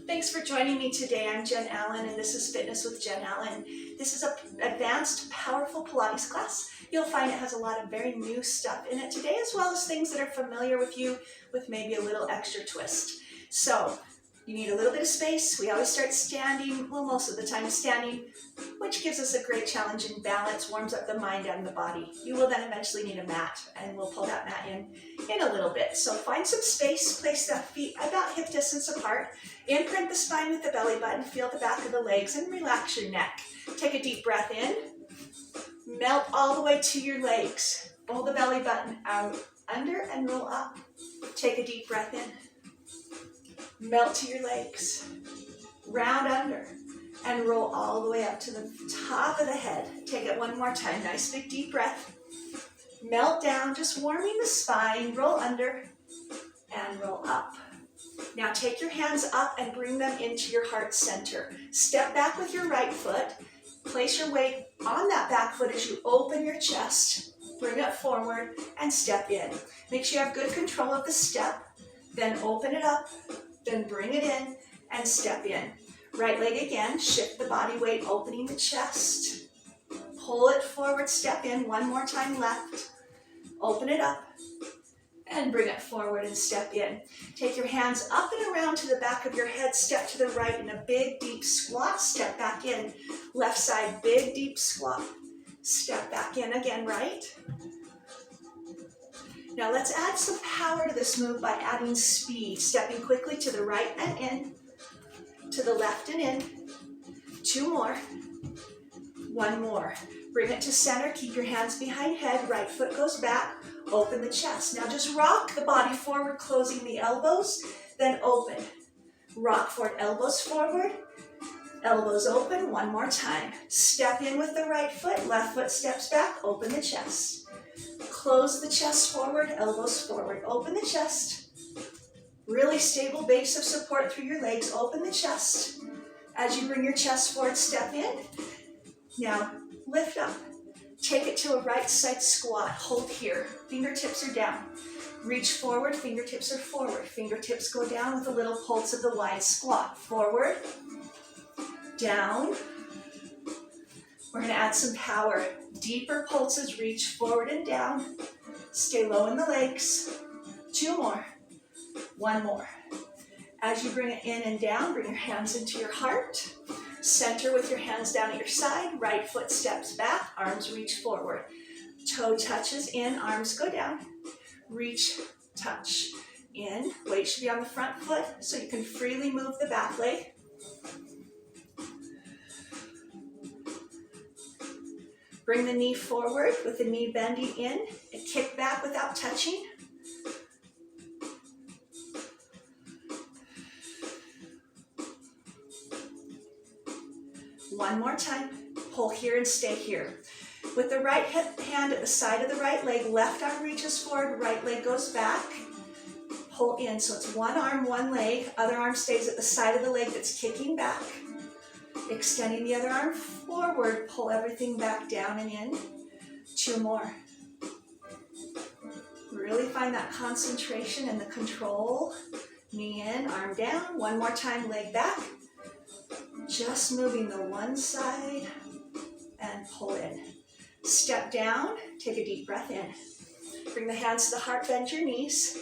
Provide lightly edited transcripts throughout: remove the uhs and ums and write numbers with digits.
Thanks for joining me today. I'm Jen Allen and this is Fitness with Jen Allen. This is an advanced, powerful Pilates class. You'll find it has a lot of very new stuff in it today, as well as things that are familiar with you with maybe a little extra twist. So you need a little bit of space. We always start standing, well, most of the time standing, which gives us a great challenge in balance, warms up the mind and the body. You will then eventually need a mat, and we'll pull that mat in a little bit. So find some space, place the feet about hip distance apart, imprint the spine with the belly button, feel the back of the legs, and relax your neck. Take a deep breath in, melt all the way to your legs. Pull the belly button out, under, and roll up. Take a deep breath in. Melt to your legs, round under, and roll all the way up to the top of the head. Take it one more time. Nice big deep breath. Melt down, just warming the spine. Roll under and roll up. Now take your hands up and bring them into your heart center. Step back with your right foot. Place your weight on that back foot as you open your chest. Bring it forward and step in. Make sure you have good control of the step. Then open it up. Then bring it in and step in. Right leg again, shift the body weight, opening the chest. Pull it forward, step in, one more time left. Open it up and bring it forward and step in. Take your hands up and around to the back of your head, step to the right in a big deep squat, step back in. Left side, big deep squat. Step back in again, right? Now let's add some power to this move by adding speed, stepping quickly to the right and in, to the left and in. Two more. One more. Bring it to center, keep your hands behind head, right foot goes back, open the chest. Now just rock the body forward, closing the elbows, then open. Rock forward, elbows forward, elbows open, one more time. Step in with the right foot, left foot steps back, open the chest. Close the chest forward, elbows forward. Open the chest. Really stable base of support through your legs. Open the chest. As you bring your chest forward, step in. Now, lift up. Take it to a right side squat. Hold here. Fingertips are down. Reach forward, fingertips are forward. Fingertips go down with a little pulse of the wide squat. Forward, down. We're going to add some power. Deeper pulses, reach forward and down. Stay low in the legs. Two more. One more. As you bring it in and down, bring your hands into your heart. Center with your hands down at your side. Right foot steps back, arms reach forward. Toe touches in, arms go down. Reach, touch. In, weight should be on the front foot so you can freely move the back leg. Bring the knee forward with the knee bending in and kick back without touching. One more time. Pull here and stay here. With the right hand at the side of the right leg, left arm reaches forward, right leg goes back. Pull in, so it's one arm, one leg. Other arm stays at the side of the leg that's kicking back. Extending the other arm forward, pull everything back down and in. Two more. Really find that concentration and the control. Knee in, arm down. One more time, leg back. Just moving the one side and pull in. Step down, take a deep breath in. Bring the hands to the heart, bend your knees.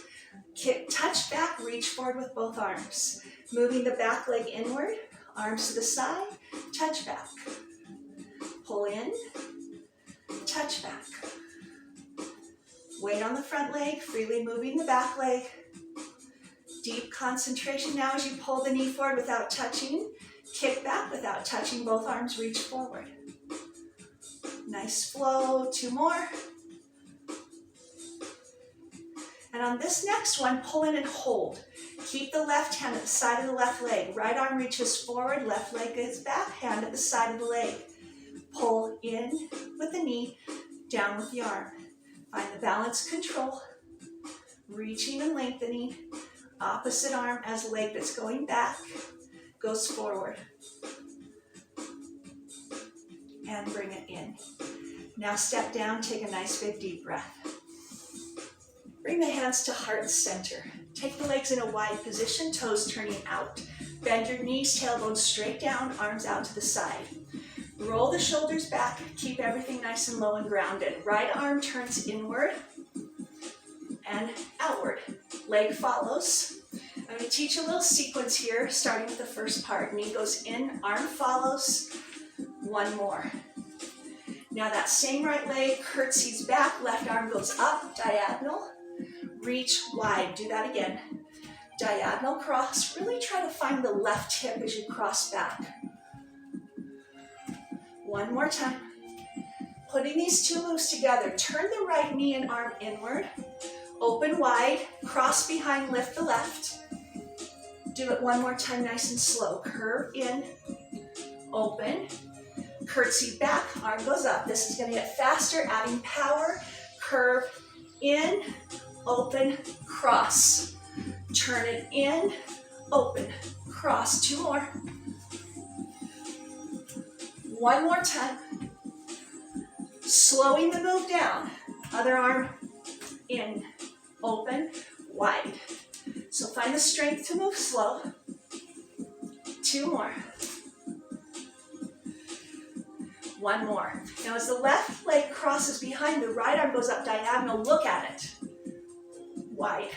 Kick, touch back, reach forward with both arms. Moving the back leg inward. Arms to the side, touch back. Pull in, touch back. Weight on the front leg, freely moving the back leg. Deep concentration now as you pull the knee forward without touching. Kick back without touching, both arms reach forward. Nice flow, two more. And on this next one, pull in and hold. Keep the left hand at the side of the left leg. Right arm reaches forward, left leg goes back, hand at the side of the leg. Pull in with the knee, down with the arm. Find the balance control. Reaching and lengthening. Opposite arm as leg that's going back goes forward. And bring it in. Now step down, take a nice big deep breath. Bring the hands to heart center. Take the legs in a wide position, toes turning out. Bend your knees, tailbone straight down, arms out to the side. Roll the shoulders back, keep everything nice and low and grounded. Right arm turns inward and outward. Leg follows. I'm going to teach a little sequence here, starting with the first part. Knee goes in, arm follows. One more. Now that same right leg curtsies back, left arm goes up, diagonal. Reach wide. Do that again. Diagonal cross. Really try to find the left hip as you cross back. One more time. Putting these two moves together. Turn the right knee and arm inward. Open wide. Cross behind, lift the left. Do it one more time, nice and slow. Curve in. Open. Curtsy back. Arm goes up. This is going to get faster, adding power. Curve in. Open. Cross. Turn it in. Open. Cross. Two more. One more time. Slowing the move down. Other arm in, open, wide. So find the strength to move slow. Two more. One more. Now as the left leg crosses behind, the right arm goes up diagonal. Look at it. Wide.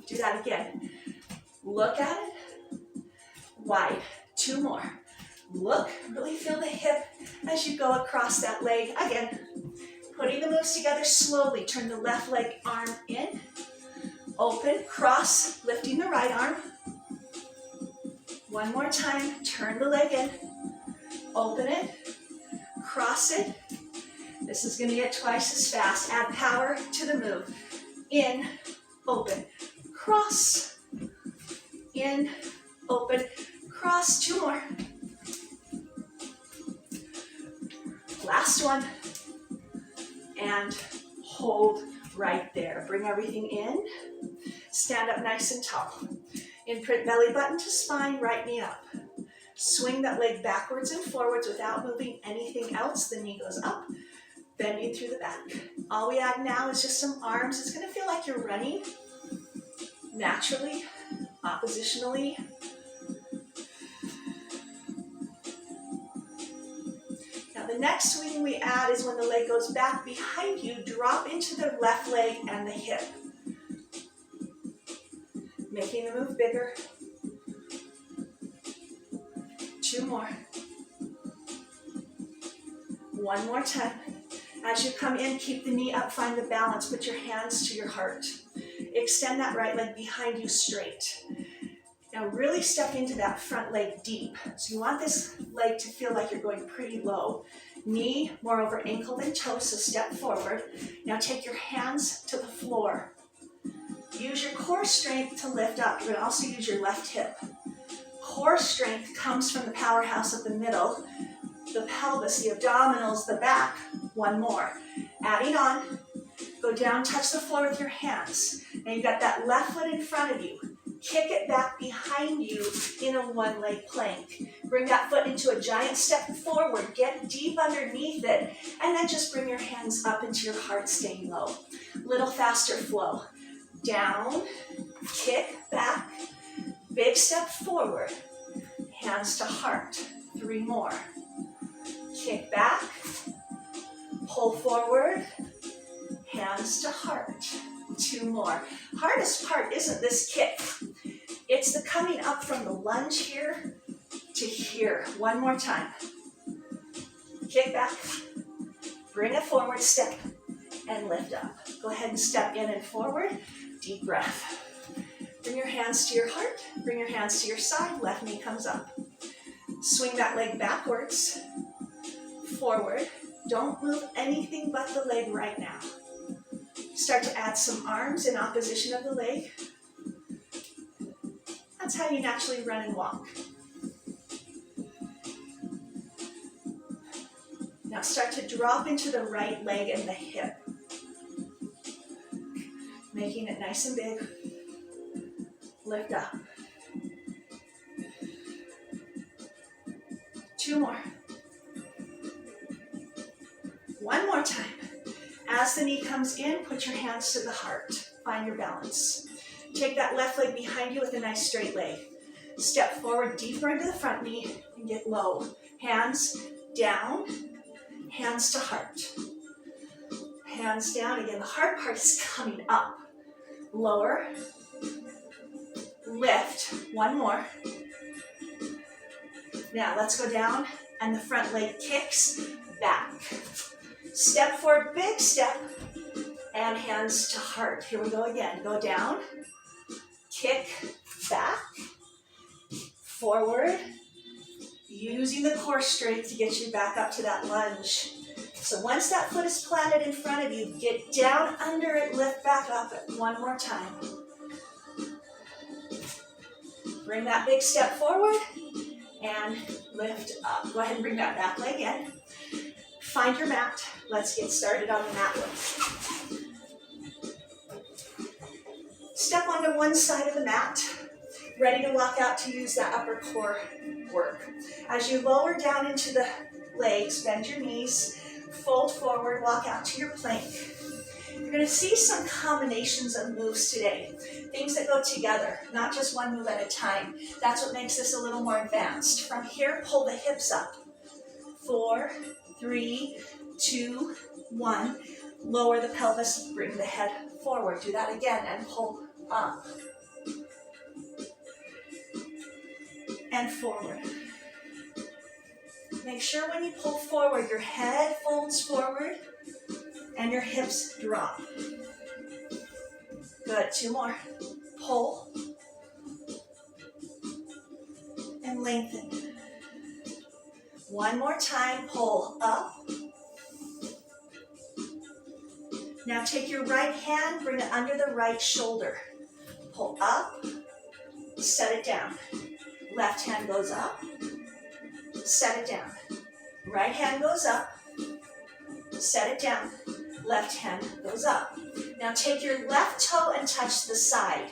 Do that again. Look at it. Wide. Two more. Look, really feel the hip as you go across that leg. Again, putting the moves together slowly. Turn the left leg arm in, open, cross, lifting the right arm. One more time, turn the leg in, open it, cross it. This is going to get twice as fast. Add power to the move. In, open, cross, in, open, cross. Two more. Last one, and hold right there. Bring everything in, stand up nice and tall. Imprint belly button to spine, right knee up. Swing that leg backwards and forwards without moving anything else. The knee goes up, bending through the back. All we add now is just some arms. It's going to feel like you're running naturally, oppositionally. The next swing we add is when the leg goes back behind you, drop into the left leg and the hip. Making the move bigger. Two more. One more time. As you come in, keep the knee up, find the balance, put your hands to your heart. Extend that right leg behind you straight. Now really step into that front leg deep. So you want this leg to feel like you're going pretty low. Knee more over ankle than toe, so step forward. Now take your hands to the floor. Use your core strength to lift up. You're going to also use your left hip. Core strength comes from the powerhouse of the middle, the pelvis, the abdominals, the back. One more. Adding on. Go down, touch the floor with your hands. Now you've got that left foot in front of you. Kick it back behind you in a one-leg plank. Bring that foot into a giant step forward. Get deep underneath it. And then just bring your hands up into your heart, staying low. Little faster flow. Down, kick back, big step forward. Hands to heart. Three more. Kick back, pull forward, hands to heart. Two more. Hardest part isn't this kick. It's the coming up from the lunge here to here. One more time. Kick back, bring a forward step, and lift up. Go ahead and step in and forward. Deep breath. Bring your hands to your heart. Bring your hands to your side. Left knee comes up. Swing that leg backwards, forward. Don't move anything but the leg right now. Start to add some arms in opposition of the leg. That's how you naturally run and walk. Now start to drop into the right leg and the hip. Making it nice and big. Lift up. Two more. One more time. As the knee comes in, put your hands to the heart. Find your balance. Take that left leg behind you with a nice straight leg. Step forward deeper into the front knee and get low. Hands down, hands to heart. Hands down again. The hard part is coming up. Lower, lift, one more. Now let's go down and the front leg kicks back. Step forward, big step, and hands to heart. Here we go again. Go down, kick back, forward, using the core strength to get you back up to that lunge. So once that foot is planted in front of you, get down under it, lift back up it. One more time. Bring that big step forward and lift up. Go ahead and bring that back leg in. Find your mat. Let's get started on the mat work. Step onto one side of the mat, ready to walk out to use that upper core work. As you lower down into the legs, bend your knees, fold forward, walk out to your plank. You're going to see some combinations of moves today, things that go together, not just one move at a time. That's what makes this a little more advanced. From here, pull the hips up. 4, 3, 2, 1. Lower the pelvis, bring the head forward. Do that again and pull up and forward. Make sure when you pull forward, your head folds forward and your hips drop. Good, 2 more. Pull and lengthen. 1 more time, pull up. Now take your right hand, bring it under the right shoulder. Pull up, set it down. Left hand goes up, set it down. Right hand goes up, set it down. Left hand goes up. Now take your left toe and touch the side.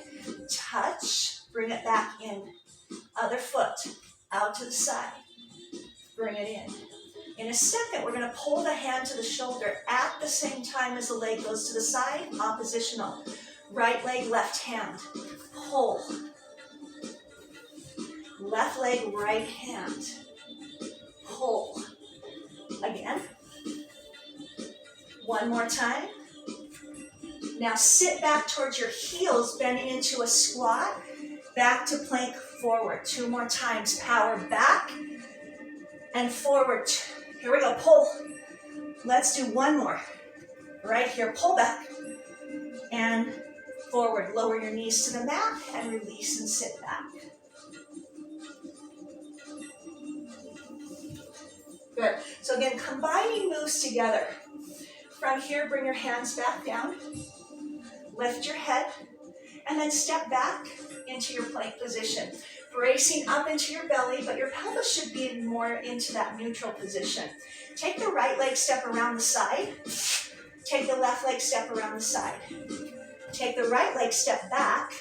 Touch, bring it back in. Other foot, out to the side. Bring it in. In a second, we're going to pull the hand to the shoulder at the same time as the leg goes to the side, oppositional. Right leg, left hand. Pull. Left leg, right hand. Pull. Again. 1 more time. Now sit back towards your heels, bending into a squat. Back to plank, forward. 2 more times. Power back and forward. Here we go, pull. Let's do 1 more. Right here, pull back and forward. Lower your knees to the mat and release and sit back. Good. So again, combining moves together. From here, bring your hands back down. Lift your head and then step back into your plank position. Bracing up into your belly, but your pelvis should be more into that neutral position. Take the right leg, step around the side. Take the left leg, step around the side. Take the right leg, step back.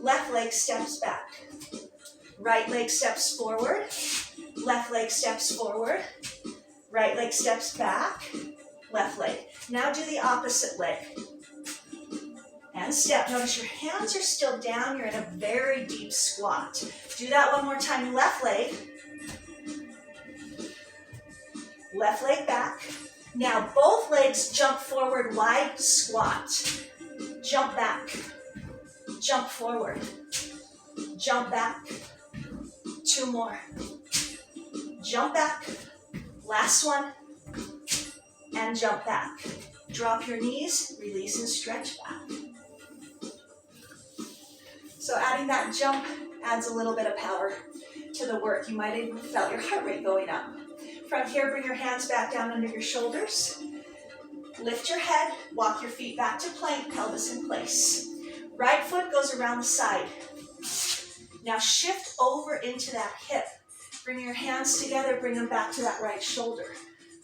Left leg steps back. Right leg steps forward. Left leg steps forward. Right leg steps back. Left leg. Now do the opposite leg. And step. Notice your hands are still down. You're in a very deep squat. Do that 1 more time. Left leg. Left leg back. Now both legs jump forward, wide squat. Jump back. Jump forward. Jump back. 2 more. Jump back. Last one. And jump back. Drop your knees, release and stretch back. So adding that jump adds a little bit of power to the work. You might have even felt your heart rate going up. From here, bring your hands back down under your shoulders. Lift your head, walk your feet back to plank, pelvis in place. Right foot goes around the side. Now shift over into that hip. Bring your hands together, bring them back to that right shoulder.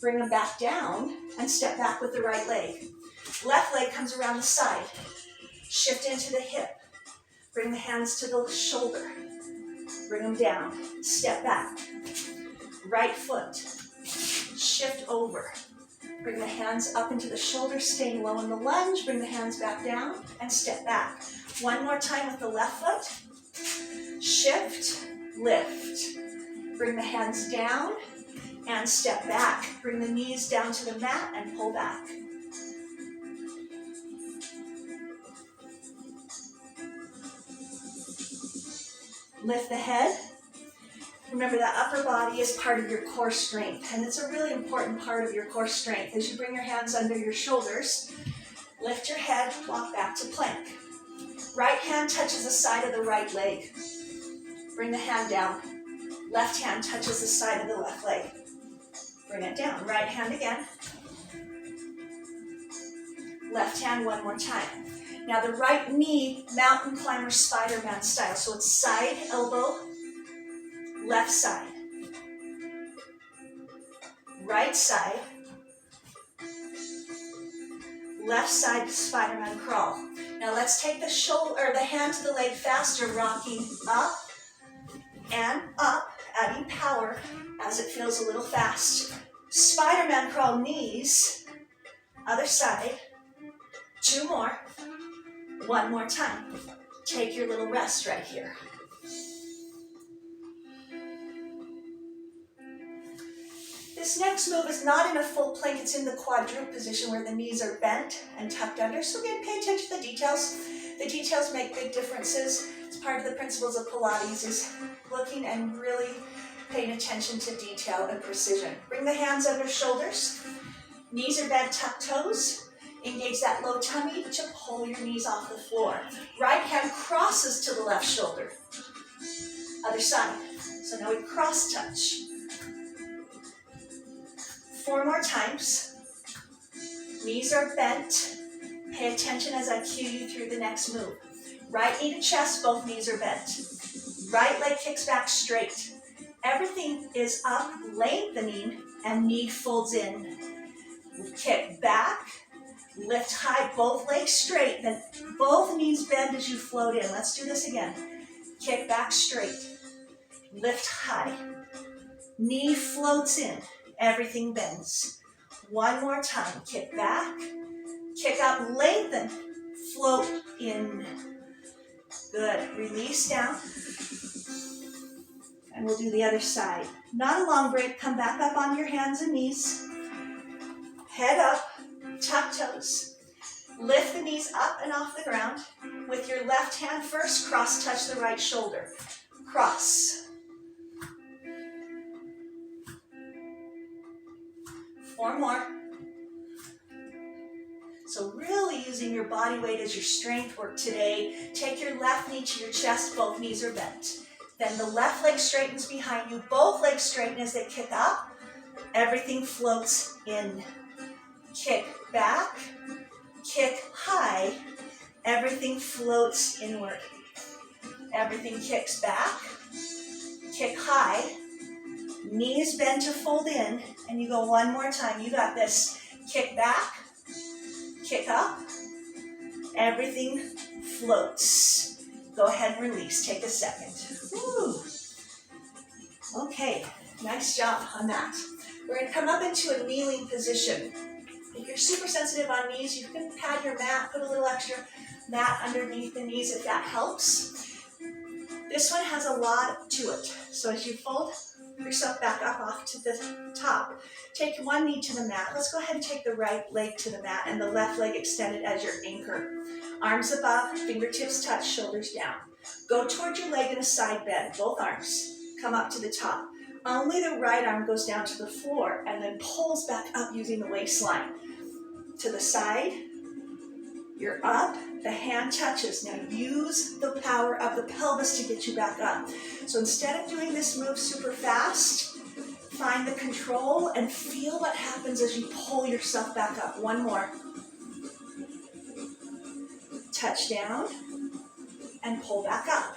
Bring them back down and step back with the right leg. Left leg comes around the side. Shift into the hip. Bring the hands to the shoulder. Bring them down. Step back. Right foot. Shift over. Bring the hands up into the shoulder, staying low in the lunge. Bring the hands back down and step back. 1 more time with the left foot. Shift, lift. Bring the hands down and step back. Bring the knees down to the mat and pull back. Lift the head. Remember that upper body is part of your core strength, and it's a really important part of your core strength. As you bring your hands under your shoulders, lift your head, walk back to plank. Right hand touches the side of the right leg. Bring the hand down. Left hand touches the side of the left leg. Bring it down. Right hand again. Left hand one more time. Now the right knee, mountain climber Spider-Man style. So it's side, elbow, left side. Right side. Left side Spider-Man crawl. Now let's take the shoulder or the hand to the leg faster, rocking up and up, adding power as it feels a little fast. Spider-Man crawl, knees, other side. 2 more. 1 more time. Take your little rest right here. This next move is not in a full plank, it's in the quadruped position where the knees are bent and tucked under. So again, pay attention to the details. The details make big differences. It's part of the principles of Pilates, is looking and really paying attention to detail and precision. Bring the hands under shoulders. Knees are bent, tuck toes. Engage that low tummy to pull your knees off the floor. Right hand crosses to the left shoulder. Other side. So now we cross touch. 4 more times. Knees are bent. Pay attention as I cue you through the next move. Right knee to chest, both knees are bent. Right leg kicks back straight. Everything is up, lengthening, and knee folds in. Kick back, lift high, both legs straight, then both knees bend as you float in. Let's do this again. Kick back straight, lift high, knee floats in, everything bends. 1 more time, kick back, kick up, lengthen, float in. Good, release down. And we'll do the other side. Not a long break, come back up on your hands and knees. Head up, tuck toes. Lift the knees up and off the ground. With your left hand first, cross touch the right shoulder. Cross. 4 more. So really using your body weight as your strength work today. Take your left knee to your chest, both knees are bent. Then the left leg straightens behind you, both legs straighten as they kick up. Everything floats in. Kick back, kick high, everything floats inward. Everything kicks back, kick high, knees bend to fold in, and you go 1 more time. You got this. Kick back, kick up, everything floats. Go ahead and release. Take a second. Woo. Okay, nice job on that. We're going to come up into a kneeling position. If you're super sensitive on knees, you can pad your mat, put a little extra mat underneath the knees if that helps. This one has a lot to it. So as you fold yourself back up off to the top, take one knee to the mat. Let's go ahead and take the right leg to the mat and the left leg extended as your anchor. Arms above, fingertips touch, shoulders down. Go toward your leg in a side bend, both arms. Come up to the top. Only the right arm goes down to the floor and then pulls back up using the waistline. To the side, you're up, the hand touches. Now use the power of the pelvis to get you back up. So instead of doing this move super fast, find the control and feel what happens as you pull yourself back up. 1 more. Touch down and pull back up.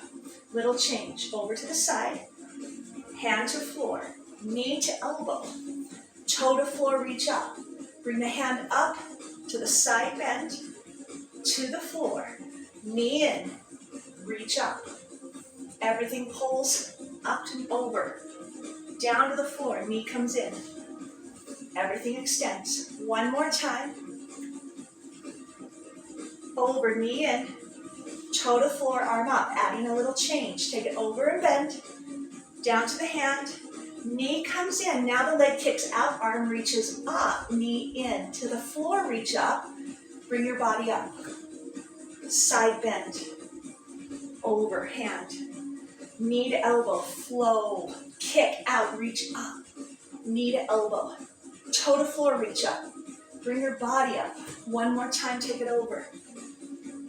Little change. Over to the side. Hand to floor. Knee to elbow. Toe to floor, reach up. Bring the hand up to the side bend, to the floor. Knee in. Reach up. Everything pulls up and over. Down to the floor. Knee comes in. Everything extends. 1 more time. Over, knee in. toe to floor, arm up, adding a little change. Take it over and bend, down to the hand, knee comes in. Now the leg kicks out, arm reaches up, knee in. To the floor, reach up, bring your body up. Side bend, over, hand. Knee to elbow, flow, kick out, reach up. Knee to elbow, toe to floor, reach up. Bring your body up. One more time, take it over.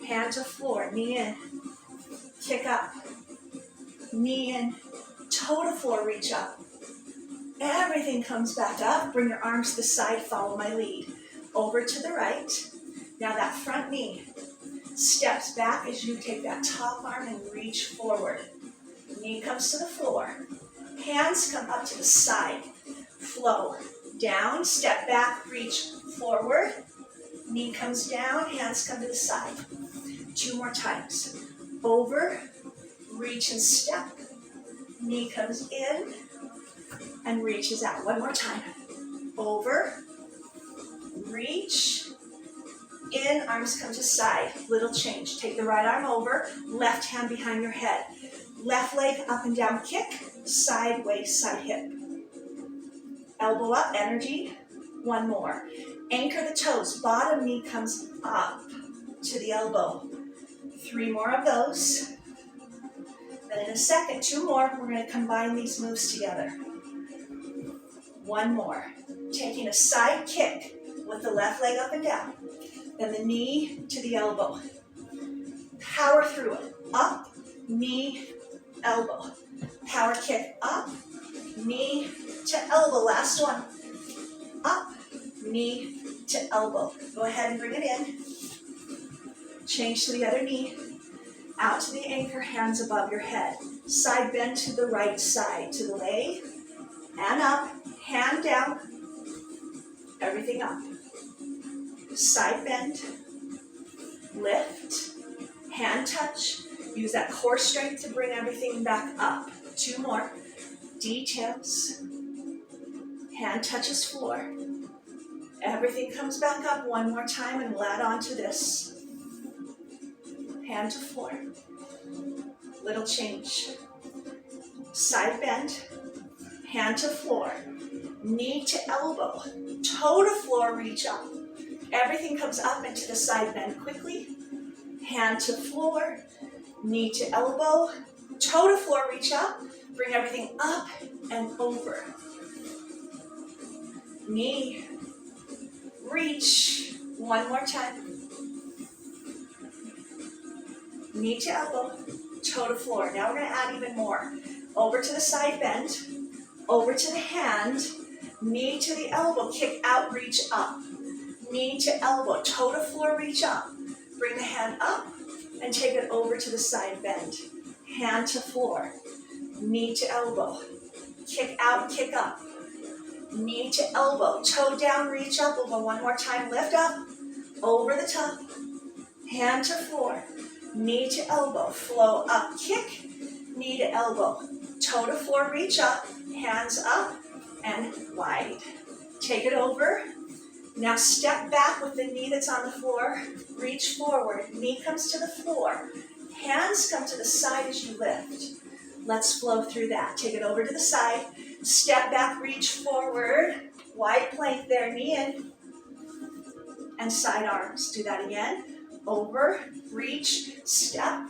Hand to floor, knee in, kick up. Knee in, toe to floor, reach up. Everything comes back up. Bring your arms to the side, follow my lead. Over to the right. Now that front knee steps back as you take that top arm and reach forward. Knee comes to the floor. Hands come up to the side. Flow. Down, step back, reach forward. Knee comes down, hands come to the side. 2 more times. Over, reach and step. Knee comes in and reaches out. 1 more time. Over, reach, in, arms come to side. Little change. Take the right arm over, left hand behind your head. Left leg up and down kick, side waist, side hip. Elbow up, energy. 1 more. Anchor the toes. Bottom knee comes up to the elbow. 3 more of those. Then in a second, 2 more. We're going to combine these moves together. 1 more. Taking a side kick with the left leg up and down. Then the knee to the elbow. Power through it. Up, knee, elbow. Power kick up, knee to elbow. Last one. Up, knee to elbow. Go ahead and bring it in. Change to the other knee. Out to the anchor, hands above your head. Side bend to the right side, to the leg. And up, hand down. Everything up. Side bend. Lift. Hand touch. Use that core strength to bring everything back up. 2 more. Details. Hand touches floor. Everything comes back up 1 more time and we'll add on to this. Hand to floor. Little change. Side bend. Hand to floor. Knee to elbow. Toe to floor, reach up. Everything comes up into the side bend quickly. Hand to floor. Knee to elbow. Toe to floor, reach up. Bring everything up and over. Knee. Reach. 1 more time. Knee to elbow. Toe to floor. Now we're going to add even more. Over to the side bend. Over to the hand. Knee to the elbow. Kick out, reach up. Knee to elbow. Toe to floor, reach up. Bring the hand up and take it over to the side bend. Hand to floor. Knee to elbow. Kick out, kick up. Knee to elbow. Toe down, reach up. We'll go 1 more time. Lift up. Over the top. Hand to floor. Knee to elbow. Flow up. Kick. Knee to elbow. Toe to floor, reach up. Hands up and wide. Take it over. Now step back with the knee that's on the floor. Reach forward. Knee comes to the floor. Hands come to the side as you lift. Let's flow through that. Take it over to the side. Step back, reach forward. Wide plank there, knee in. And side arms. Do that again. Over, reach, step.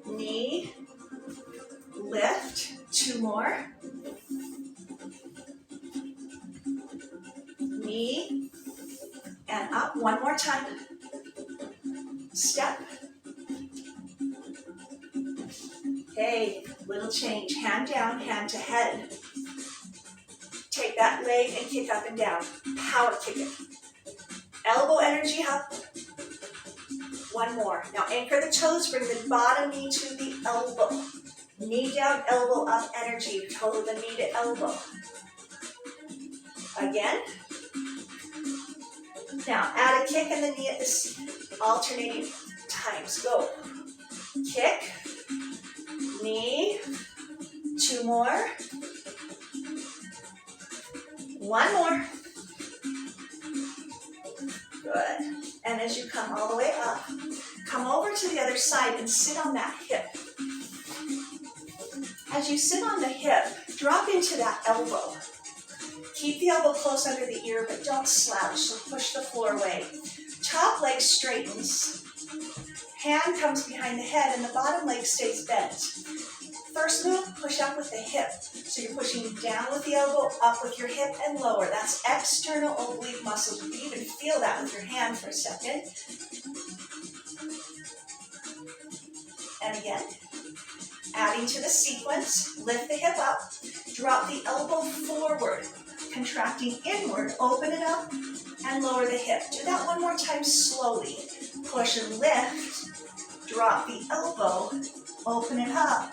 Knee, lift. 2 more. Knee, and up. 1 more time. Step. Okay, little change. Hand down, hand to head. Take that leg and kick up and down. Power kick it. Elbow energy up. 1 more. Now anchor the toes. Bring the bottom knee to the elbow. Knee down, elbow up energy. Toe the knee to elbow. Again. Now add a kick and the knee at this alternating times. Go. Kick. Knee. 2 more. 1 more. Good. And as you come all the way up, come over to the other side and sit on that hip. As you sit on the hip, drop into that elbow. Keep the elbow close under the ear, but don't slouch, so push the floor away. Top leg straightens. Hand comes behind the head and the bottom leg stays bent. First move, push up with the hip. So you're pushing down with the elbow, up with your hip, and lower. That's external oblique muscles. You can even feel that with your hand for a second. And again, adding to the sequence, lift the hip up, drop the elbow forward, contracting inward, open it up, and lower the hip. Do that one more time slowly. Push and lift, drop the elbow, open it up,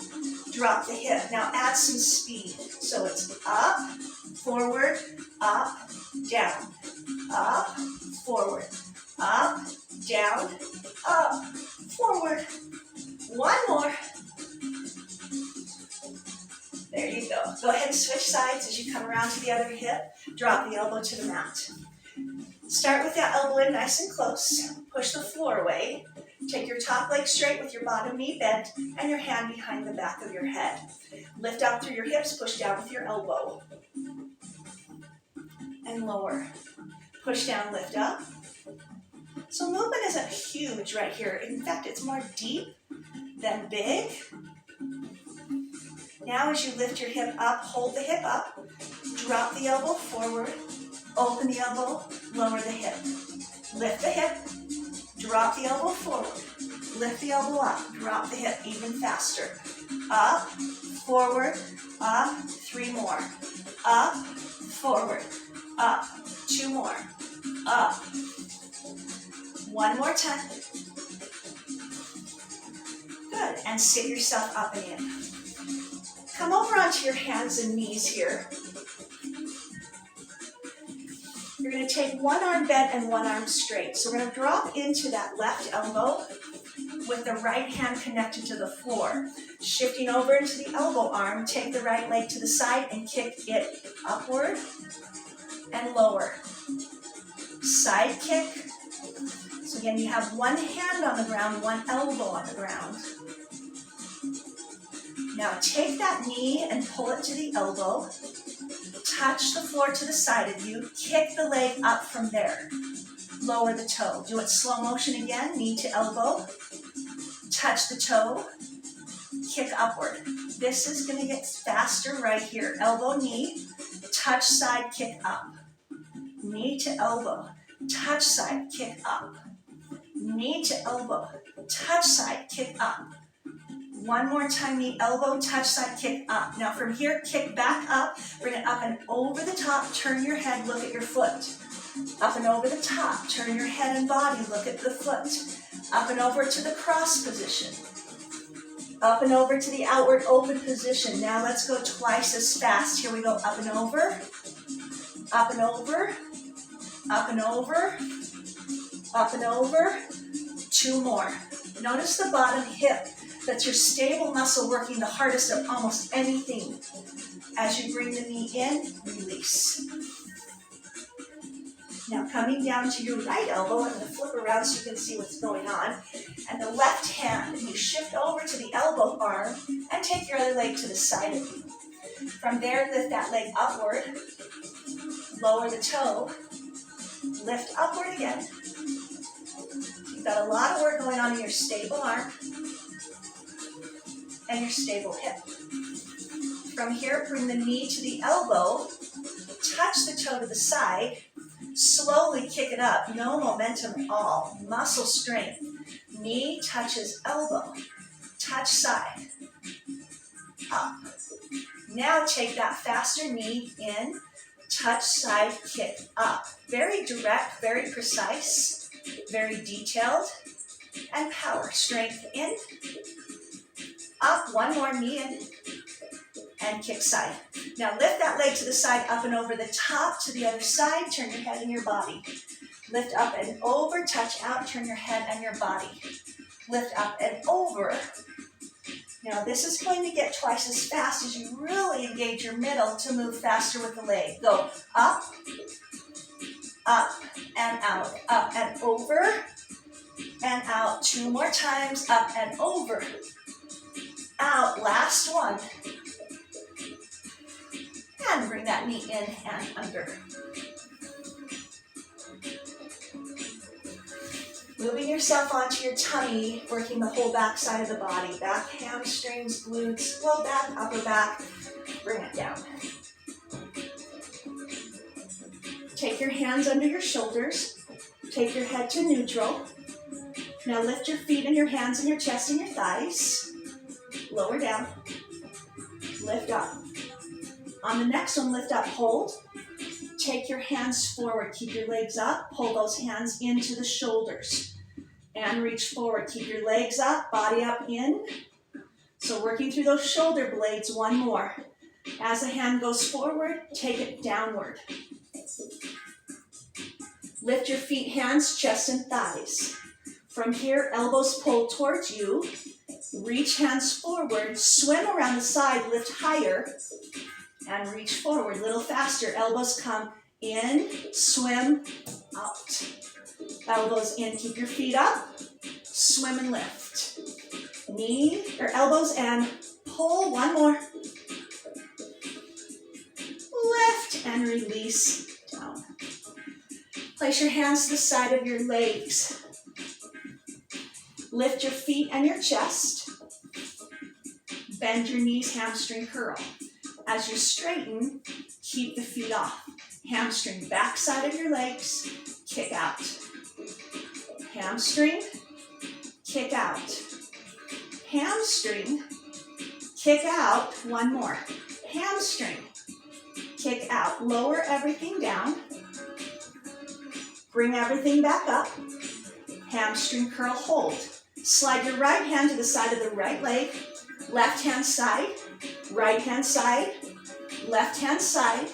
drop the hip. Now add some speed. So it's up, forward, up, down, up, forward, up, down, up, forward. One more. There you go. Go ahead and switch sides as you come around to the other hip. Drop the elbow to the mat. Start with that elbow in nice and close. Push the floor away. Take your top leg straight with your bottom knee bent and your hand behind the back of your head. Lift out through your hips, push down with your elbow. And lower. Push down, lift up. So movement isn't huge right here. In fact, it's more deep than big. Now as you lift your hip up, hold the hip up, drop the elbow forward, open the elbow, lower the hip. Lift the hip, drop the elbow forward, lift the elbow up, drop the hip even faster. Up, forward, up, 3 more. Up, forward, up, 2 more. Up. 1 more time. Good, and sit yourself up and in. Come over onto your hands and knees here. You're going to take one arm bent and one arm straight. So we're going to drop into that left elbow with the right hand connected to the floor. Shifting over into the elbow arm, take the right leg to the side and kick it upward and lower. Side kick. So again, you have one hand on the ground, one elbow on the ground. Now take that knee and pull it to the elbow. Touch the floor to the side of you. Kick the leg up from there. Lower the toe. Do it slow motion again. Knee to elbow. Touch the toe. Kick upward. This is going to get faster right here. Elbow, knee. Touch side, kick up. Knee to elbow. Touch side, kick up. Knee to elbow. Touch side, kick up. One more time, knee, elbow, touch side, kick up. Now from here, kick back up, bring it up and over the top, turn your head, look at your foot. Up and over the top, turn your head and body, look at the foot. Up and over to the cross position. Up and over to the outward open position. Now let's go twice as fast. Here we go, up and over, up and over, up and over, up and over. 2 more. Notice the bottom hip. That's your stable muscle working the hardest of almost anything. As you bring the knee in, release. Now coming down to your right elbow, I'm going to flip around so you can see what's going on. And the left hand, you shift over to the elbow arm and take your other leg to the side of you. From there, lift that leg upward, lower the toe, lift upward again. You've got a lot of work going on in your stable arm and your stable hip. From here, bring the knee to the elbow, touch the toe to the side, slowly kick it up, no momentum at all, muscle strength. Knee touches elbow, touch side, up. Now take that faster knee in, touch side, kick up. Very direct, very precise, very detailed, and power. Strength in, up, one more knee in, and kick side. Now lift that leg to the side, up and over the top to the other side, turn your head and your body. Lift up and over, touch out, turn your head and your body. Lift up and over. Now this is going to get twice as fast as you really engage your middle to move faster with the leg. Go up and out, up and over, and out. 2 more times, up and over. Out, last one. And bring that knee in and under. Moving yourself onto your tummy, working the whole back side of the body. Back, hamstrings, glutes, low back, upper back. Bring it down. Take your hands under your shoulders. Take your head to neutral. Now lift your feet and your hands and your chest and your thighs. Lower down. Lift up. On the next one, lift up, hold. Take your hands forward. Keep your legs up. Pull those hands into the shoulders. And reach forward. Keep your legs up, body up, in. So working through those shoulder blades, one more. As the hand goes forward, take it downward. Lift your feet, hands, chest, and thighs. From here, elbows pull towards you. Reach hands forward, swim around the side, lift higher, and reach forward. A little faster. Elbows come in, swim, out. Elbows in, keep your feet up, swim and lift. Knee or elbows and pull, one more. Lift and release down. Place your hands to the side of your legs. Lift your feet and your chest. Bend your knees, hamstring curl. As you straighten, keep the feet off. Hamstring, back side of your legs, kick out. Hamstring, kick out. Hamstring, kick out. One more. Hamstring, kick out. Lower everything down. Bring everything back up. Hamstring curl, hold. Slide your right hand to the side of the right leg. Left hand side, right hand side, left hand side.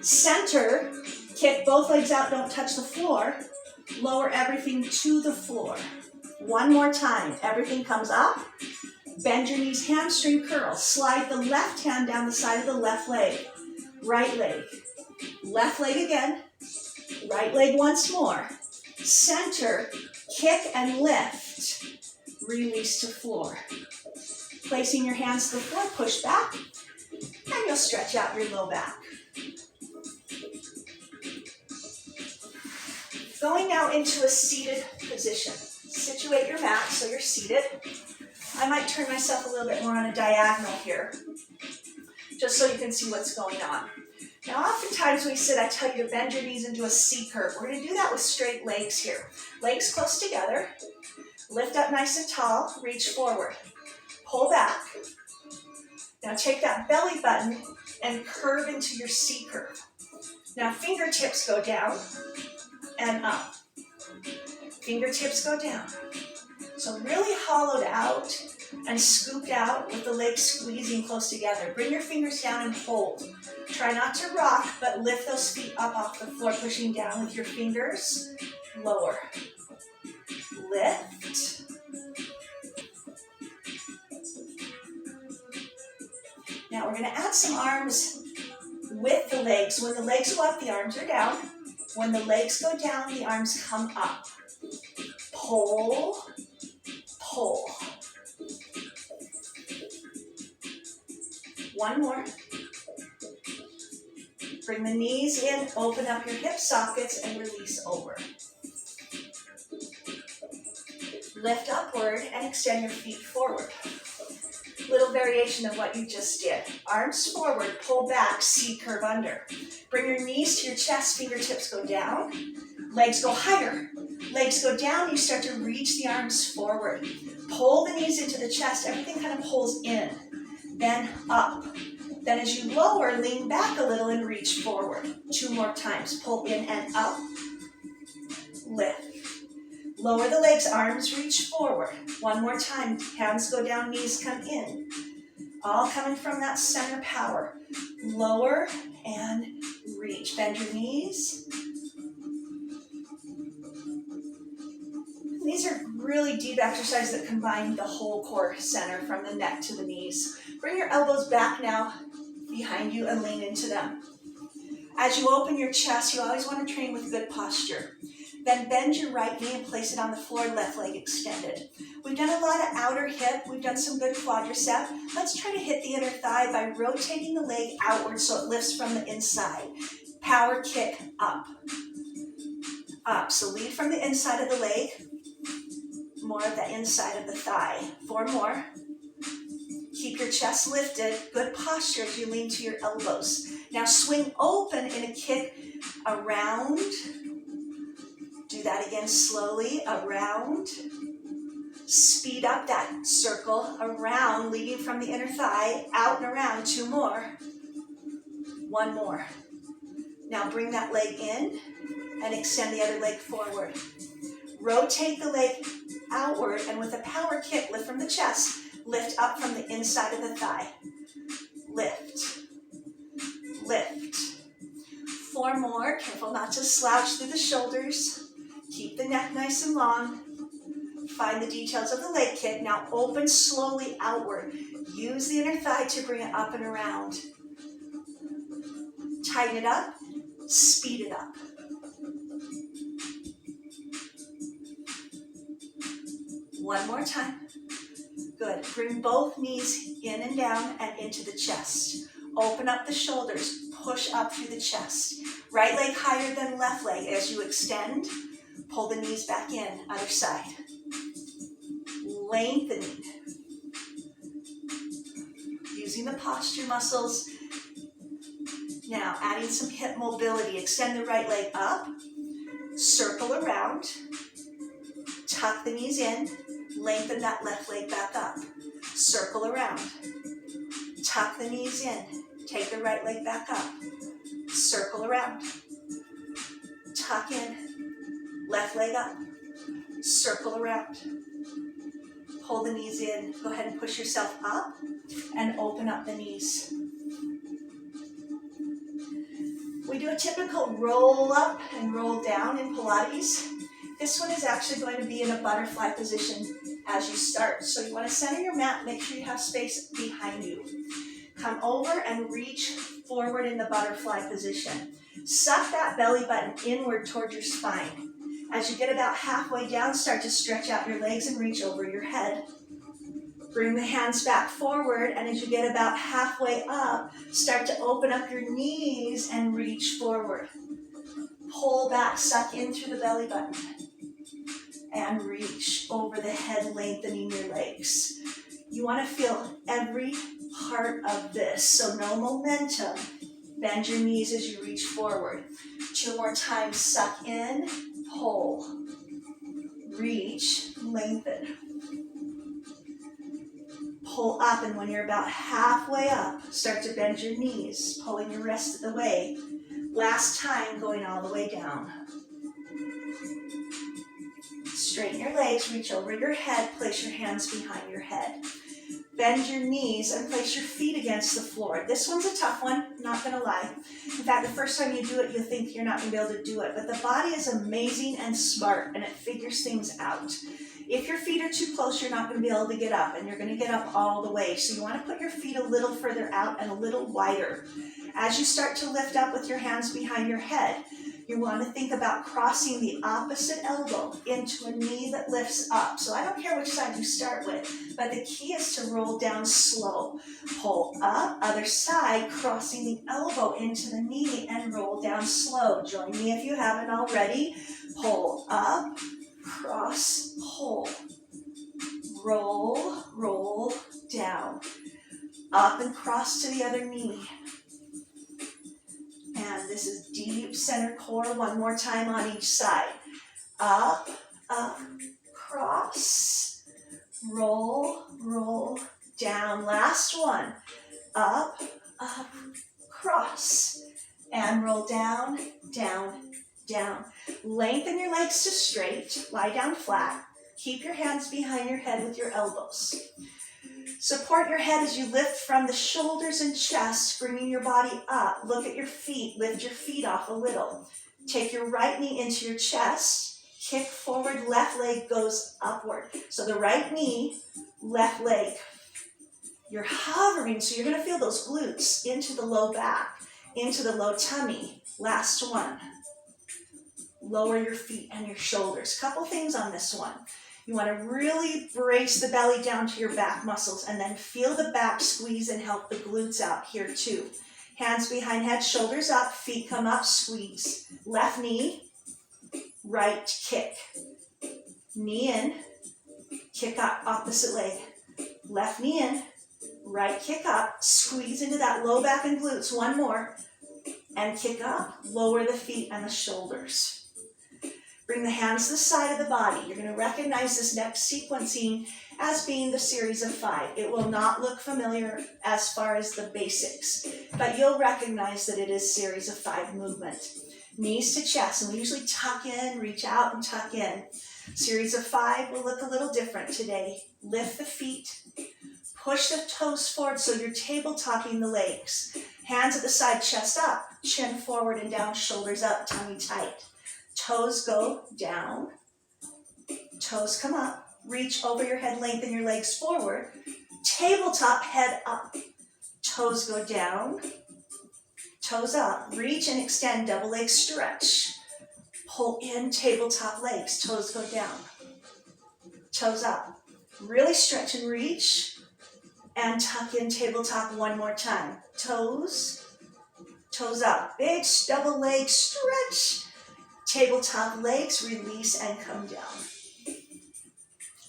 Center, kick both legs out, don't touch the floor. Lower everything to the floor. One more time. Everything comes up. Bend your knees, hamstring curl. Slide the left hand down the side of the left leg. Right leg. Left leg again. Right leg once more. Center, kick and lift. Release to floor. Placing your hands to the floor, push back, and you'll stretch out your low back. Going now into a seated position. Situate your mat so you're seated. I might turn myself a little bit more on a diagonal here, just so you can see what's going on. Now, oftentimes we sit, I tell you to bend your knees into a C curve. We're going to do that with straight legs here. Legs close together. Lift up nice and tall. Reach forward. Pull back. Now take that belly button and curve into your C curve. Now fingertips go down and up. Fingertips go down. So really hollowed out and scooped out with the legs squeezing close together. Bring your fingers down and hold. Try not to rock, but lift those feet up off the floor, pushing down with your fingers. Lower. Lift. Now we're going to add some arms with the legs. When the legs go up, the arms are down. When the legs go down, the arms come up. Pull, pull. One more. Bring the knees in, open up your hip sockets, and release over. Lift upward and extend your feet forward. Little variation of what you just did. Arms forward, pull back, C curve under. Bring your knees to your chest, fingertips go down. Legs go higher. Legs go down, you start to reach the arms forward. Pull the knees into the chest, everything kind of pulls in. Then up. Then as you lower, lean back a little and reach forward. 2 more times. Pull in and up. Lift. Lower the legs, arms reach forward. 1 more time. Hands go down, knees come in. All coming from that center power. Lower and reach. Bend your knees. These are really deep exercises that combine the whole core center from the neck to the knees. Bring your elbows back now behind you and lean into them. As you open your chest, you always want to train with good posture. Then bend your right knee and place it on the floor, left leg extended. We've done a lot of outer hip. We've done some good quadricep. Let's try to hit the inner thigh by rotating the leg outward so it lifts from the inside. Power kick up. Up. So lead from the inside of the leg. More of the inside of the thigh. 4 more. Keep your chest lifted. Good posture as you lean to your elbows. Now swing open in a kick around. Do that again slowly, around. Speed up that circle, around, leading from the inner thigh, out and around. 2 more. 1 more. Now bring that leg in and extend the other leg forward. Rotate the leg outward and with a power kick, lift from the chest, lift up from the inside of the thigh. Lift. Lift. 4 more. Careful not to slouch through the shoulders. Keep the neck nice and long. Find the details of the leg kick. Now open slowly outward. Use the inner thigh to bring it up and around. Tighten it up. Speed it up. One more time. Good. Bring both knees in and down and into the chest. Open up the shoulders. Push up through the chest. Right leg higher than left leg. As you extend, pull the knees back in. Other side. Lengthening. Using the posture muscles. Now adding some hip mobility. Extend the right leg up. Circle around. Tuck the knees in. Lengthen that left leg back up. Circle around. Tuck the knees in. Take the right leg back up. Circle around. Tuck in. Left leg up. Circle around. Pull the knees in. Go ahead and push yourself up and open up the knees. We do a typical roll up and roll down in Pilates. This one is actually going to be in a butterfly position as you start. So you want to center your mat, make sure you have space behind you. Come over and reach forward in the butterfly position. Suck that belly button inward toward your spine. As you get about halfway down, start to stretch out your legs and reach over your head. Bring the hands back forward, and as you get about halfway up, start to open up your knees and reach forward. Pull back, suck in through the belly button, and reach over the head, lengthening your legs. You want to feel every part of this, so no momentum. Bend your knees as you reach forward. 2 more times, suck in, pull, reach, lengthen. Pull up, and when you're about halfway up, start to bend your knees, pulling the rest of the way. Last time, going all the way down. Straighten your legs, reach over your head, place your hands behind your head. Bend your knees and place your feet against the floor. This one's a tough one, not gonna lie. In fact, the first time you do it, you'll think you're not gonna be able to do it, but the body is amazing and smart, and it figures things out. If your feet are too close, you're not gonna be able to get up, and you're gonna get up all the way. So you wanna put your feet a little further out and a little wider. As you start to lift up with your hands behind your head, you want to think about crossing the opposite elbow into a knee that lifts up. So I don't care which side you start with, but the key is to roll down slow. Pull up, other side, crossing the elbow into the knee and roll down slow. Join me if you haven't already. Pull up, cross, pull. Roll, roll, down. Up and cross to the other knee. And this is deep center core. 1 more time on each side. Up, up, cross, roll, roll, down. Last one. Up, up, cross, and roll down, down, down. Lengthen your legs to straight. Lie down flat. Keep your hands behind your head with your elbows. Support your head as you lift from the shoulders and chest, bringing your body up. Look at your feet. Lift your feet off a little. Take your right knee into your chest. Kick forward. Left leg goes upward. So the right knee, left leg. You're hovering, so you're going to feel those glutes into the low back, into the low tummy. Last one. Lower your feet and your shoulders. Couple things on this one. You want to really brace the belly down to your back muscles and then feel the back squeeze and help the glutes out here too. Hands behind head, shoulders up, feet come up, squeeze. Left knee, right kick. Knee in, kick up, opposite leg. Left knee in, right kick up, squeeze into that low back and glutes. One more, and kick up, lower the feet and the shoulders. Bring the hands to the side of the body. You're going to recognize this next sequencing as being the series of 5. It will not look familiar as far as the basics, but you'll recognize that it is series of 5 movement. Knees to chest, and we usually tuck in, reach out and tuck in. Series of 5 will look a little different today. Lift the feet, push the toes forward so you're tabletopping the legs. Hands at the side, chest up, chin forward and down, shoulders up, tummy tight. Toes go down, toes come up, reach over your head, lengthen your legs forward, tabletop, head up, toes go down, toes up, reach and extend, double leg stretch, pull in, tabletop legs, toes go down, toes up, really stretch and reach, and tuck in, tabletop one more time, toes up, big double leg stretch, tabletop legs, release and come down.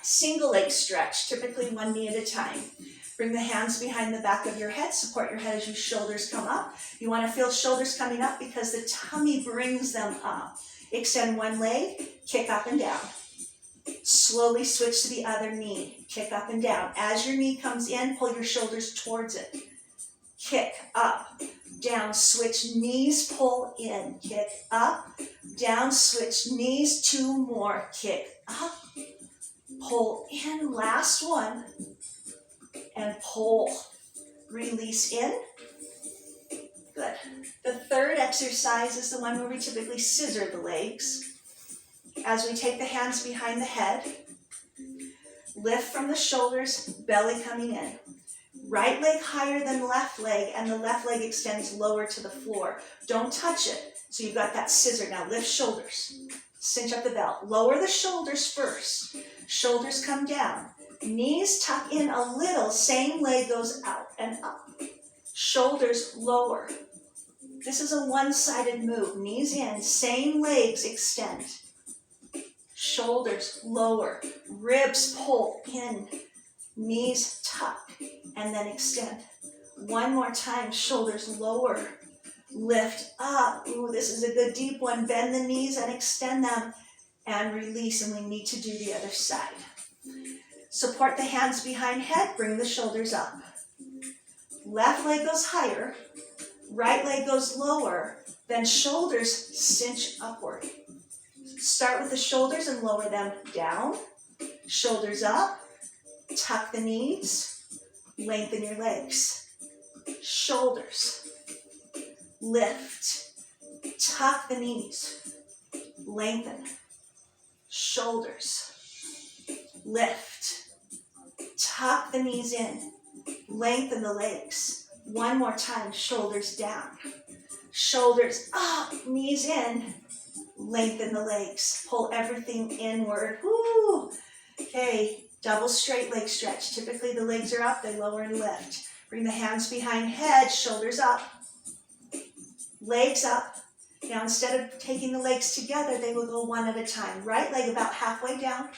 Single leg stretch, typically one knee at a time. Bring the hands behind the back of your head, support your head as your shoulders come up. You want to feel shoulders coming up because the tummy brings them up. Extend one leg, kick up and down. Slowly switch to the other knee, kick up and down. As your knee comes in, pull your shoulders towards it. Kick up, down, switch, knees pull in, kick up, down, switch, knees, 2 more, kick up, pull in, last one, and pull, release in. Good. The third exercise is the one where we typically scissor the legs. As we take the hands behind the head, lift from the shoulders, belly coming in. Right leg higher than left leg, and the left leg extends lower to the floor. Don't touch it. So you've got that scissor. Now lift shoulders. Cinch up the belt. Lower the shoulders first. Shoulders come down. Knees tuck in a little. Same leg goes out and up. Shoulders lower. This is a one-sided move. Knees in. Same legs extend. Shoulders lower. Ribs pull in. Knees tuck and then extend. One more time, shoulders lower, lift up. Ooh, this is a good deep one. Bend the knees and extend them and release, and we need to do the other side. Support the hands behind head, bring the shoulders up. Left leg goes higher, right leg goes lower, then shoulders cinch upward. Start with the shoulders and lower them down, shoulders up, tuck the knees, lengthen your legs, shoulders, lift, tuck the knees, lengthen, shoulders, lift, tuck the knees in, lengthen the legs. One more time, shoulders down, shoulders up, knees in, lengthen the legs, pull everything inward. Woo! Okay. Double straight leg stretch. Typically the legs are up, they lower and lift. Bring the hands behind head, shoulders up, legs up. Now instead of taking the legs together, they will go one at a time. Right leg about halfway down,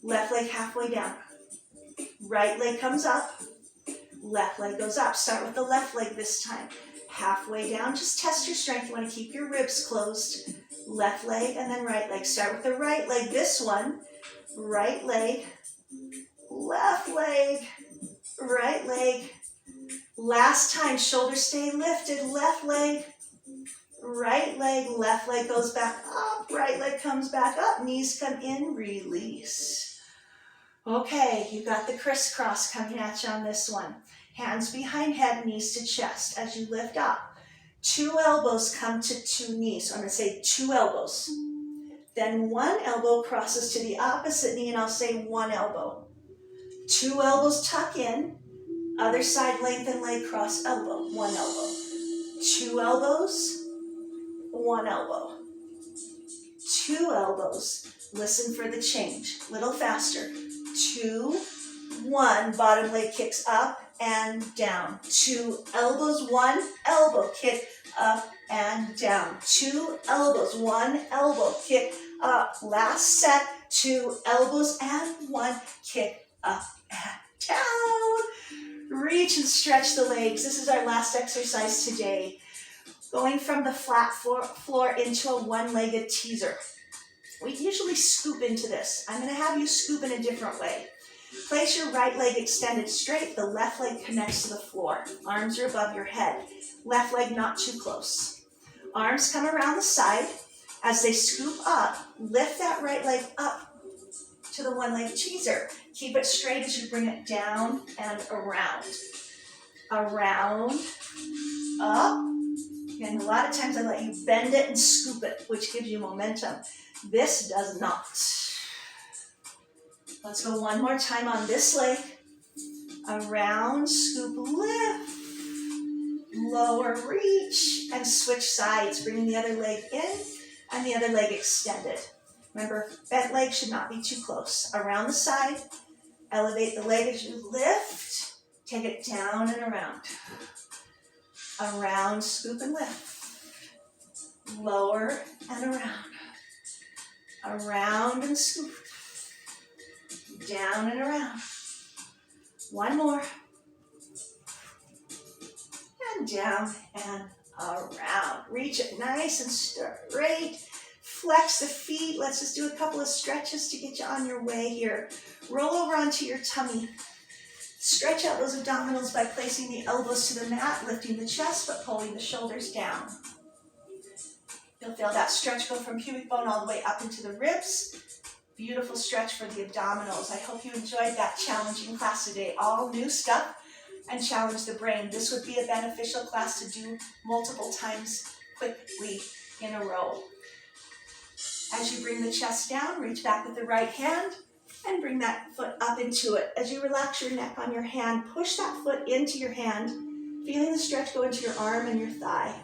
left leg halfway down. Right leg comes up, left leg goes up. Start with the left leg this time. Halfway down, just test your strength. You want to keep your ribs closed. Left leg and then right leg. Start with the right leg, this one. Right leg, left leg, right leg. Last time, shoulders stay lifted, left leg, right leg, left leg goes back up, right leg comes back up, knees come in, release. Okay, you got the crisscross coming at you on this one. Hands behind head, knees to chest. As you lift up, 2 elbows come to 2 knees. So I'm going to say 2 elbows. Then 1 elbow crosses to the opposite knee, and I'll say 1 elbow. 2 elbows tuck in, other side lengthen leg, cross elbow, 1 elbow. 2 elbows, 1 elbow. 2 elbows. Listen for the change. Little faster. 2, 1. Bottom leg kicks up and down. 2 elbows, 1 elbow, kick up and down. 2 elbows, 1 elbow, kick up. Last set, 2 elbows and 1 kick up and down. Reach and stretch the legs. This is our last exercise today. Going from the flat floor into a one-legged teaser. We usually scoop into this. I'm going to have you scoop in a different way. Place your right leg extended straight. The left leg connects to the floor. Arms are above your head. Left leg not too close. Arms come around the side. As they scoop up, lift that right leg up to the one-leg teaser. Keep it straight as you bring it down and around. Around, up. And a lot of times I let you bend it and scoop it, which gives you momentum. This does not. Let's go one more time on this leg. Around, scoop, lift. Lower, reach, and switch sides. Bringing the other leg in and the other leg extended. Remember, bent leg should not be too close. Around the side, elevate the leg as you lift. Take it down and around. Around, scoop and lift. Lower and around. Around and scoop. Down and around. One more. And down and around. Reach it nice and straight. Flex the feet. Let's just do a couple of stretches to get you on your way here. Roll over onto your tummy. Stretch out those abdominals by placing the elbows to the mat, lifting the chest, but pulling the shoulders down. You'll feel that stretch go from pubic bone all the way up into the ribs. Beautiful stretch for the abdominals. I hope you enjoyed that challenging class today. All new stuff and challenge the brain. This would be a beneficial class to do multiple times quickly in a row. As you bring the chest down, reach back with the right hand and bring that foot up into it. As you relax your neck on your hand, push that foot into your hand, feeling the stretch go into your arm and your thigh.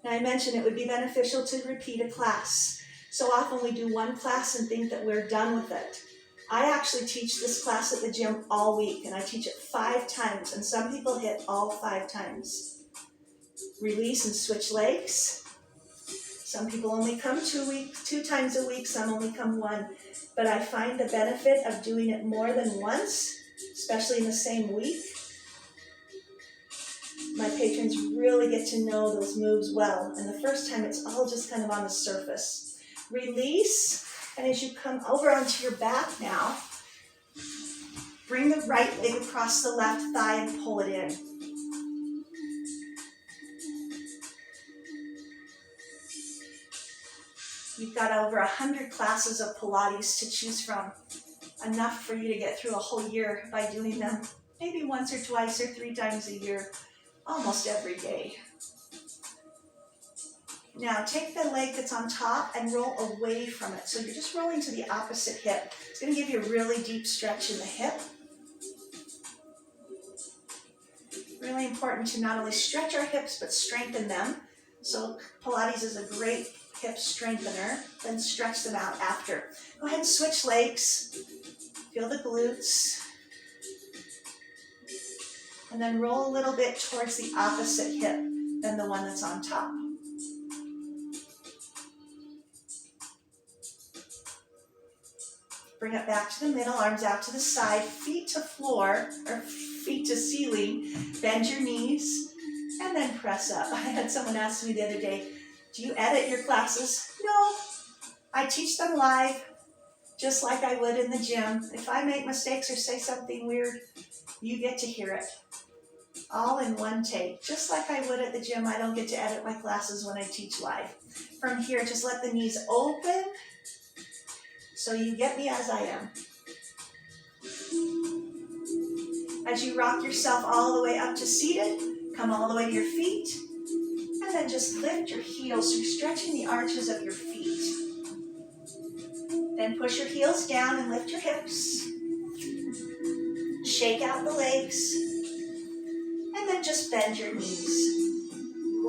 Now I mentioned it would be beneficial to repeat a class. So often we do one class and think that we're done with it. I actually teach this class at the gym all week, and I teach it 5 times, and some people hit all 5 times. Release and switch legs. Some people only come 2 times a week, some only come 1. But I find the benefit of doing it more than once, especially in the same week. My patrons really get to know those moves well, and the first time it's all just kind of on the surface. Release, and as you come over onto your back now, bring the right leg across the left thigh and pull it in. You've got over 100 classes of Pilates to choose from, enough for you to get through a whole year by doing them, maybe once or twice or 3 times a year, almost every day. Now take the leg that's on top and roll away from it. So you're just rolling to the opposite hip. It's going to give you a really deep stretch in the hip. Really important to not only stretch our hips, but strengthen them. So Pilates is a great hip strengthener. Then stretch them out after. Go ahead and switch legs. Feel the glutes. And then roll a little bit towards the opposite hip than the one that's on top. Bring it back to the middle, arms out to the side, feet to floor, or feet to ceiling. Bend your knees, and then press up. I had someone ask me the other day, do you edit your classes? No, I teach them live, just like I would in the gym. If I make mistakes or say something weird, you get to hear it. All in one take. Just like I would at the gym, I don't get to edit my classes when I teach live. From here, just let the knees open, so you get me as I am. As you rock yourself all the way up to seated, come all the way to your feet, and then just lift your heels. So you're stretching the arches of your feet. Then push your heels down and lift your hips. Shake out the legs, and then just bend your knees.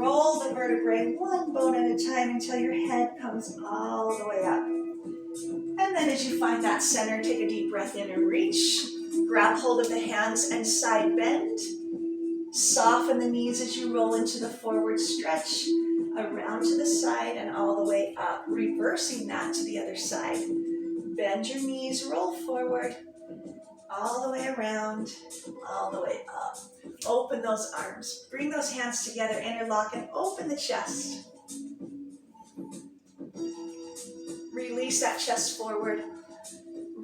roll the vertebrae one bone at a time until your head comes all the way up. And then as you find that center, take a deep breath in and reach. Grab hold of the hands and side bend. Soften the knees as you roll into the forward stretch, around to the side and all the way up, reversing that to the other side. Bend your knees, roll forward, all the way around, all the way up. Open those arms, bring those hands together, interlock and open the chest. Release that chest forward.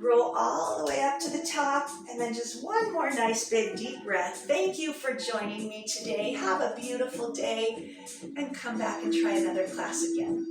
Roll all the way up to the top, and then just one more nice big deep breath. Thank you for joining me today. Have a beautiful day, and come back and try another class again.